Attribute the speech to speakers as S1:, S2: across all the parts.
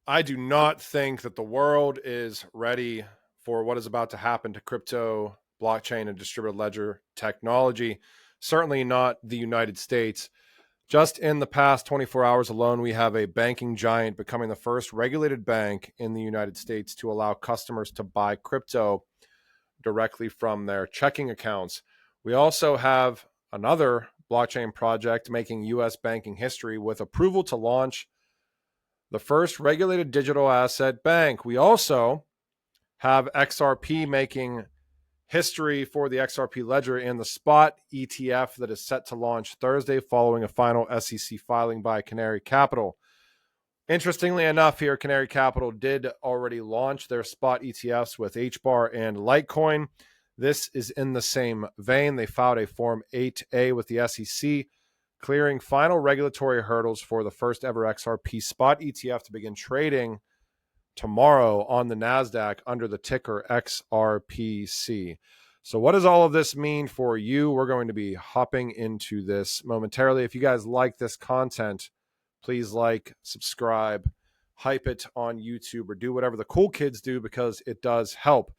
S1: I do not think that the world is ready for what is about to happen to crypto, blockchain, and distributed ledger technology. Certainly not the United States. Just in the past 24 hours alone, we have a banking giant becoming the first regulated bank in the United States to allow customers to buy crypto directly from their checking accounts. We also have another blockchain project making U.S. banking history with approval to launch the first regulated digital asset bank. We also have XRP making history for the XRP ledger in the spot ETF that is set to launch Thursday following a final SEC filing by Canary Capital. Interestingly enough here, Canary Capital did already launch their spot ETFs with HBAR and Litecoin. This is in the same vein. They filed a Form 8A with the SEC, clearing final regulatory hurdles for the first ever XRP spot ETF to begin trading tomorrow on the NASDAQ under the ticker XRPC. So what does all of this mean for you? We're going to be hopping into this momentarily. If you guys like this content, please like, subscribe, hype it on YouTube, or do whatever the cool kids do because it does help.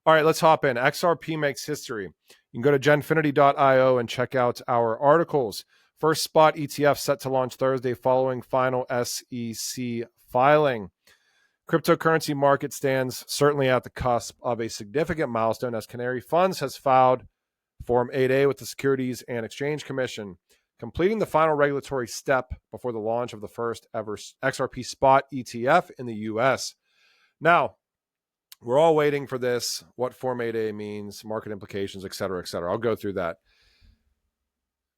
S1: All right, let's hop in. XRP makes history. You can go to genfinity.io and check out our articles. First spot ETF set to launch Thursday following final SEC filing. Cryptocurrency market stands certainly at the cusp of a significant milestone as Canary Funds has filed Form 8A with the Securities and Exchange Commission, completing the final regulatory step before the launch of the first ever XRP spot ETF in the U.S. Now, we're all waiting for this, what Form 8A means, market implications, et cetera, et cetera. I'll go through that.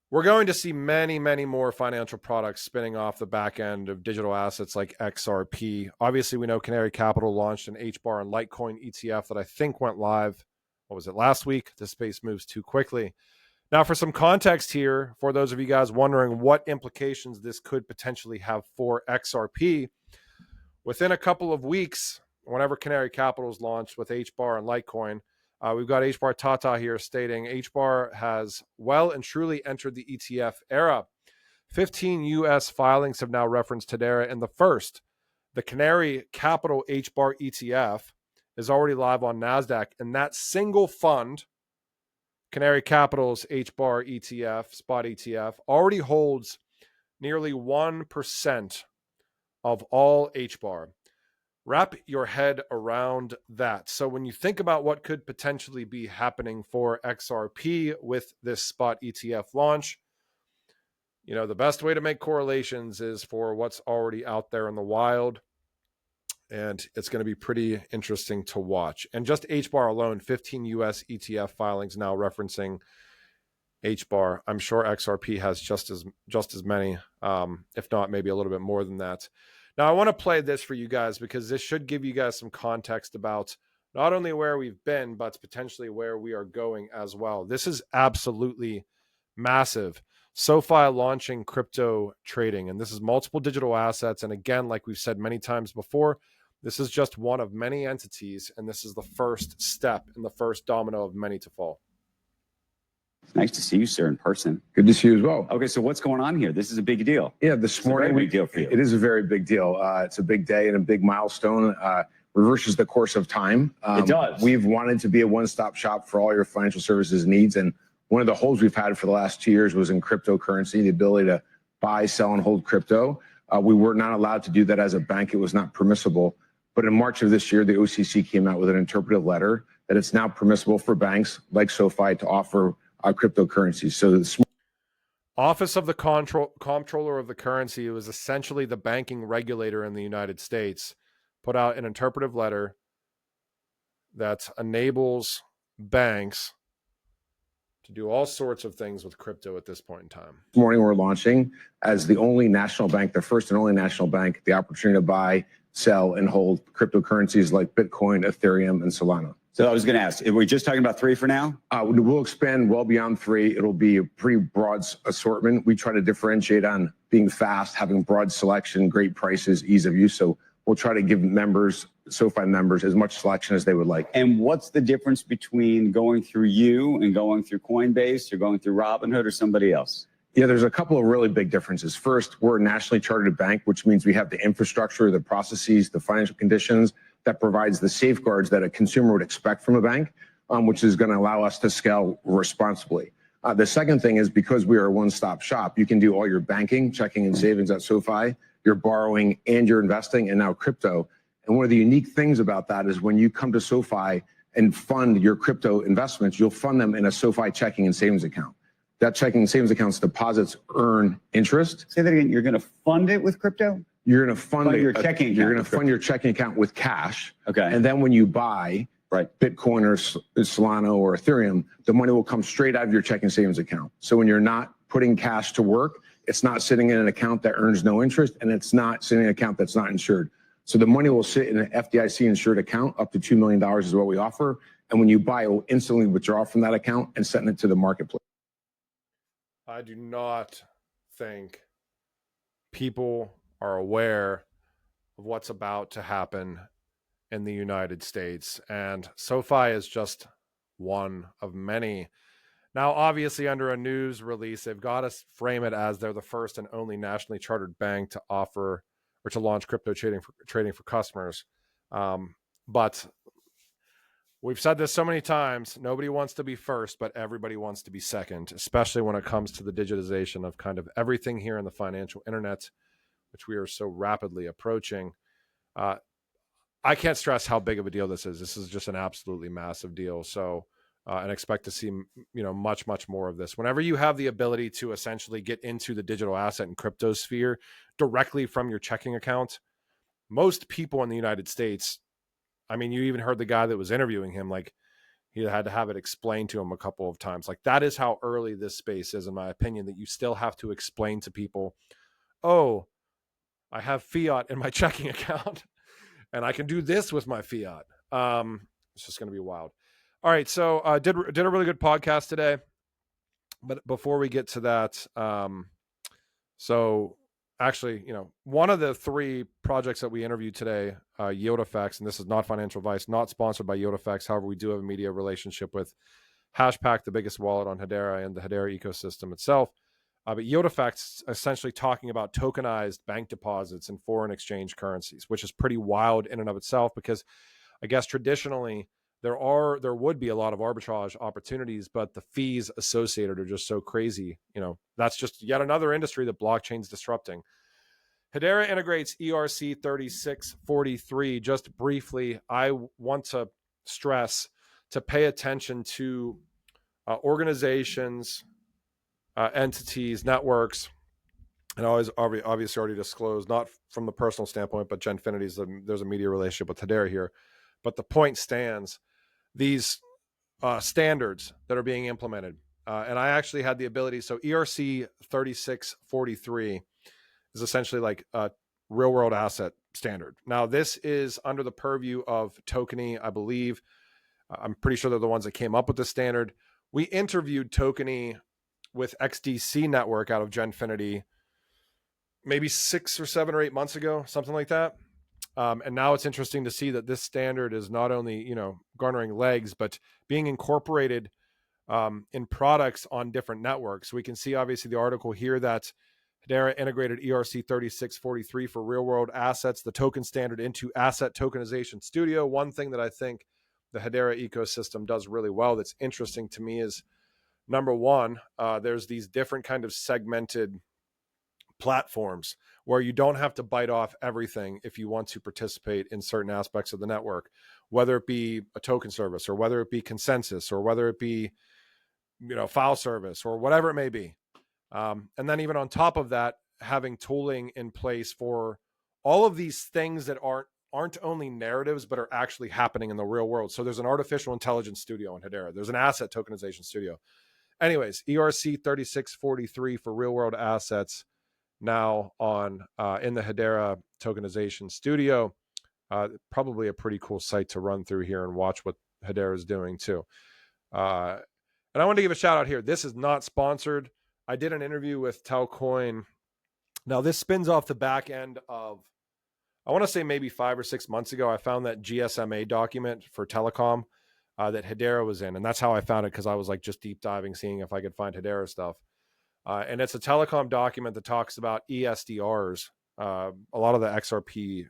S1: We're going to see many, many more financial products spinning off the back end of digital assets like XRP. Obviously, we know Canary Capital launched an HBAR and Litecoin ETF that I think went live, what was it, last week? This space moves too quickly. Now, for some context here, for those of you guys wondering what implications this could potentially have for XRP, within a couple of weeks, whenever Canary Capital is launched with HBAR and Litecoin, we've got HBAR Tata here stating HBAR has well and truly entered the ETF era. 15 U.S. filings have now referenced Hedera, and the Canary Capital HBAR ETF, is already live on NASDAQ. And that single fund, Canary Capital's HBAR ETF, spot ETF, already holds nearly 1% of all HBAR. Wrap your head around that. So when you think about what could potentially be happening for XRP with this spot ETF launch, you know, the best way to make correlations is for what's already out there in the wild. And it's going to be pretty interesting to watch. And just HBAR alone, 15 US ETF filings now referencing HBAR. I'm sure XRP has just as many, if not maybe a little bit more than that. Now, I want to play this for you guys because this should give you guys some context about not only where we've been, but potentially where we are going as well. This is absolutely massive. SoFi launching crypto trading, and this is multiple digital assets. And again, like we've said many times before, this is just one of many entities, and this is the first step in the first domino of many to fall.
S2: It's nice to see you, sir, in person.
S3: Good to see you as well.
S2: Okay, so what's going on here? This is a big deal.
S3: Yeah, this morning,
S2: big deal for you.
S3: It is a very big deal. It's a big day and a big milestone. Reverses the course of time.
S2: It does.
S3: We've wanted to be a one-stop shop for all your financial services needs, and one of the holes we've had for the last 2 years was in cryptocurrency, the ability to buy, sell, and hold crypto. We were not allowed to do that as a bank. It was not permissible. But in March of this year, the OCC came out with an interpretive letter that it's now permissible for banks like SoFi to offer cryptocurrencies. So the
S1: Office of the Comptroller of the Currency, it was essentially the banking regulator in the United States, put out an interpretive letter that enables banks to do all sorts of things with crypto at this point in time.
S3: This morning, we're launching as the only national bank, the first and only national bank, the opportunity to buy, sell, and hold cryptocurrencies like Bitcoin, Ethereum, and Solana.
S2: So I was going to ask, are we just talking about 3 for now?
S3: We'll expand well beyond 3. It'll be a pretty broad assortment. We try to differentiate on being fast, having broad selection, great prices, ease of use. So we'll try to give members, SoFi members, as much selection as they would like.
S2: And what's the difference between going through you and going through Coinbase or going through Robinhood or somebody else?
S3: Yeah, there's a couple of really big differences. First, we're a nationally chartered bank, which means we have the infrastructure, the processes, the financial conditions that provides the safeguards that a consumer would expect from a bank, which is going to allow us to scale responsibly. The second thing is because we are a one-stop shop, you can do all your banking, checking, and savings at SoFi, your borrowing, and your investing, and now crypto. And one of the unique things about that is when you come to SoFi and fund your crypto investments, you'll fund them in a SoFi checking and savings account. That checking and savings account's deposits earn interest.
S2: Say that again. You're going to fund it with crypto?
S3: You're going to fund
S2: your checking account.
S3: You're going to fund your checking account with cash.
S2: Okay.
S3: And then when you buy Bitcoin or Solana or Ethereum, the money will come straight out of your checking savings account. So when you're not putting cash to work, it's not sitting in an account that earns no interest, and it's not sitting in an account that's not insured. So the money will sit in an FDIC insured account up to $2 million is what we offer. And when you buy, it will instantly withdraw from that account and send it to the marketplace.
S1: I do not think people are aware of what's about to happen in the United States. And SoFi is just one of many. Now, obviously, under a news release, they've got to frame it as they're the first and only nationally chartered bank to offer or to launch crypto trading for customers. But we've said this so many times, nobody wants to be first, but everybody wants to be second, especially when it comes to the digitization of kind of everything here in the financial internet, which we are so rapidly approaching. I can't stress how big of a deal this is. This is just an absolutely massive deal. So, and expect to see, much, much more of this. Whenever you have the ability to essentially get into the digital asset and crypto sphere directly from your checking account, most people in the United States, I mean, you even heard the guy that was interviewing him, like he had to have it explained to him a couple of times. Like that is how early this space is, in my opinion, that you still have to explain to people, oh, I have fiat in my checking account and I can do this with my fiat. It's just going to be wild. All right. So did a really good podcast today. But before we get to that, so actually, one of the three projects that we interviewed today, YieldFX, and this is not financial advice, not sponsored by YieldFX. However, we do have a media relationship with Hashpack, the biggest wallet on Hedera and the Hedera ecosystem itself. But YieldFX essentially talking about tokenized bank deposits in foreign exchange currencies, which is pretty wild in and of itself, because I guess traditionally there would be a lot of arbitrage opportunities, but the fees associated are just so crazy. That's just yet another industry that blockchain's disrupting. Hedera integrates ERC 3643. Just briefly, I want to stress to pay attention to organizations, entities, networks, and always obviously already disclosed, not from the personal standpoint, but Genfinity, there's a media relationship with Hedera here. But the point stands, these standards that are being implemented. And I actually had the ability, so ERC 3643 is essentially like a real world asset standard. Now, this is under the purview of Tokeny, I believe. I'm pretty sure they're the ones that came up with the standard. We interviewed Tokeny with XDC Network out of Genfinity maybe 6 or 7 or 8 months ago, something like that. And now it's interesting to see that this standard is not only, garnering legs, but being incorporated in products on different networks. We can see obviously the article here that Hedera integrated ERC 3643 for real world assets, the token standard, into Asset Tokenization Studio. One thing that I think the Hedera ecosystem does really well that's interesting to me is, number one, there's these different kind of segmented platforms where you don't have to bite off everything if you want to participate in certain aspects of the network, whether it be a token service or whether it be consensus or whether it be, file service or whatever it may be. And then even on top of that, having tooling in place for all of these things that aren't only narratives, but are actually happening in the real world. So there's an artificial intelligence studio in Hedera. There's an asset tokenization studio. Anyways, ERC 3643 for real world assets now on in the Hedera tokenization studio. Probably a pretty cool site to run through here and watch what Hedera is doing too. And I want to give a shout out here. This is not sponsored. I did an interview with Telcoin. Now this spins off the back end of, I want to say maybe 5 or 6 months ago, I found that GSMA document for telecom that Hedera was in. And that's how I found it, because I was like just deep diving, seeing if I could find Hedera stuff. And it's a telecom document that talks about ESDRs. A lot of the XRP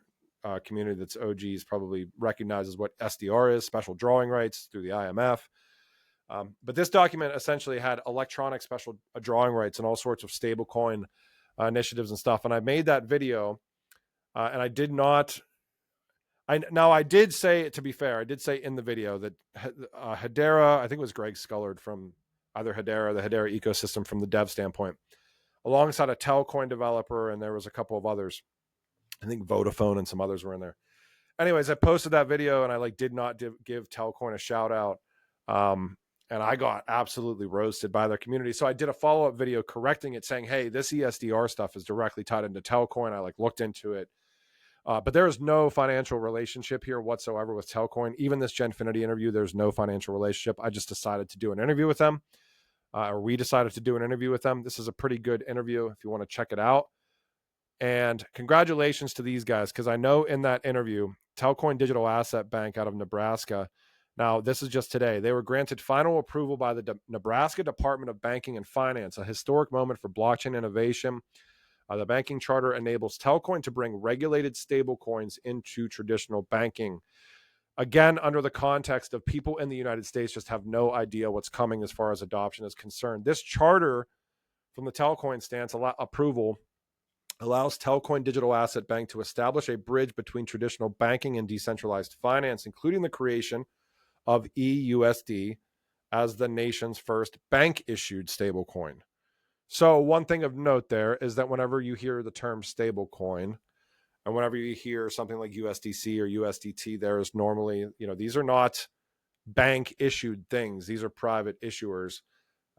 S1: community that's OGs probably recognizes what SDR is, special drawing rights through the IMF. But this document essentially had electronic special drawing rights and all sorts of stablecoin initiatives and stuff. And I made that video, and I did not. I did say, to be fair, I did say in the video that Hedera, I think it was Greg Scullard from either Hedera, the Hedera ecosystem from the dev standpoint, alongside a Telcoin developer, and there was a couple of others. I think Vodafone and some others were in there. Anyways, I posted that video, and I did not give Telcoin a shout out. And I got absolutely roasted by their community. So I did a follow-up video correcting it, saying, hey, this ESDR stuff is directly tied into Telcoin. I looked into it. But there is no financial relationship here whatsoever with Telcoin. Even this Genfinity interview, there's no financial relationship. I just decided to do an interview with them, or we decided to do an interview with them. This is a pretty good interview if you want to check it out. And congratulations to these guys, because I know in that interview, Telcoin Digital Asset Bank out of Nebraska, now this is just today, they were granted final approval by the Nebraska Department of Banking and Finance, a historic moment for blockchain innovation. The banking charter enables Telcoin to bring regulated stablecoins into traditional banking. Again, under the context of people in the United States just have no idea what's coming as far as adoption is concerned. This charter from the Telcoin stance approval allows Telcoin Digital Asset Bank to establish a bridge between traditional banking and decentralized finance, including the creation of EUSD as the nation's first bank-issued stablecoin. So one thing of note there is that whenever you hear the term stablecoin, and whenever you hear something like USDC or USDT, there is normally, these are not bank-issued things. These are private issuers.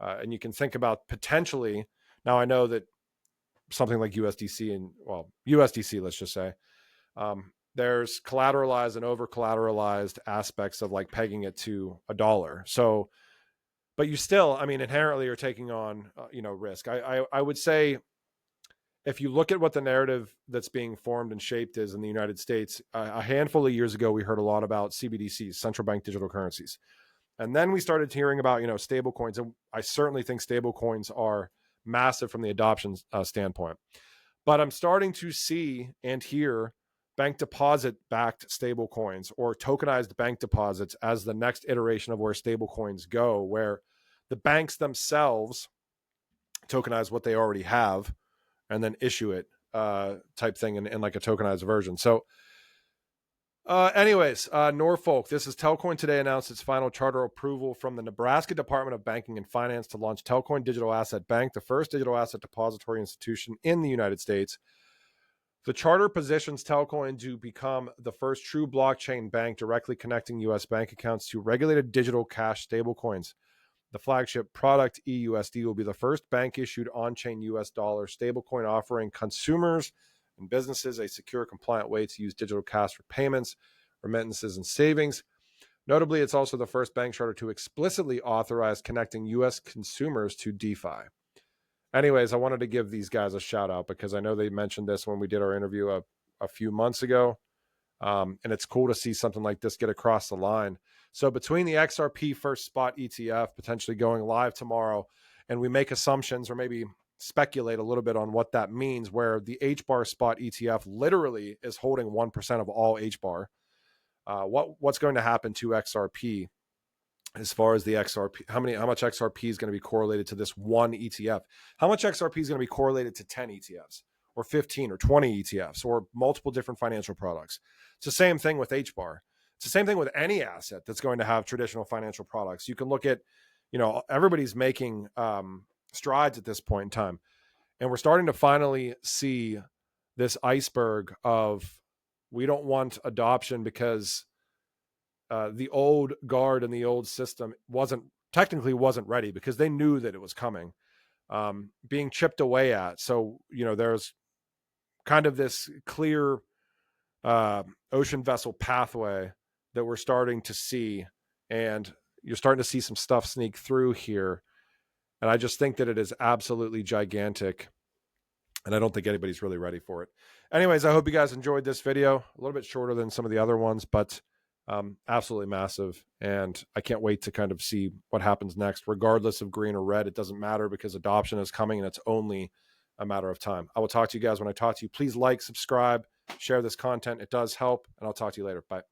S1: And you can think about potentially, now I know that something like USDC and, USDC, let's just say, there's collateralized and over collateralized aspects of pegging it to $1. So, but you still, inherently are taking on, risk. I would say if you look at what the narrative that's being formed and shaped is in the United States, a handful of years ago, we heard a lot about CBDCs, central bank digital currencies. And then we started hearing about, stable coins. And I certainly think stable coins are massive from the adoption standpoint. But I'm starting to see and hear bank deposit backed stable coins or tokenized bank deposits as the next iteration of where stable coins go, where the banks themselves tokenize what they already have and then issue it type thing in a tokenized version. So Norfolk, this is Telcoin today announced its final charter approval from the Nebraska Department of Banking and Finance to launch Telcoin Digital Asset Bank, the first digital asset depository institution in the United States. The charter positions Telcoin to become the first true blockchain bank directly connecting U.S. bank accounts to regulated digital cash stablecoins. The flagship product, EUSD, will be the first bank-issued on-chain U.S. dollar stablecoin offering consumers and businesses a secure, compliant way to use digital cash for payments, remittances, and savings. Notably, it's also the first bank charter to explicitly authorize connecting U.S. consumers to DeFi. Anyways, I wanted to give these guys a shout out because I know they mentioned this when we did our interview a few months ago. And it's cool to see something like this get across the line. So between the XRP first spot ETF potentially going live tomorrow, and we make assumptions or maybe speculate a little bit on what that means, where the HBAR spot ETF literally is holding 1% of all HBAR. What's going to happen to XRP as far as the XRP? How much XRP is going to be correlated to this one ETF? How much XRP is going to be correlated to 10 ETFs or 15 or 20 ETFs or multiple different financial products? It's the same thing with HBAR. It's the same thing with any asset that's going to have traditional financial products. You can look at, everybody's making strides at this point in time. And we're starting to finally see this iceberg of we don't want adoption because the old guard and the old system wasn't ready because they knew that it was coming, being chipped away at. So, there's kind of this clear ocean vessel pathway that we're starting to see, and you're starting to see some stuff sneak through here. And I just think that it is absolutely gigantic, and I don't think anybody's really ready for it. Anyways, I hope you guys enjoyed this video. A little bit shorter than some of the other ones, but Absolutely massive. And I can't wait to kind of see what happens next, regardless of green or red. It doesn't matter because adoption is coming and it's only a matter of time. I will talk to you guys when I talk to you. Please like, subscribe, share this content. It does help. And I'll talk to you later. Bye.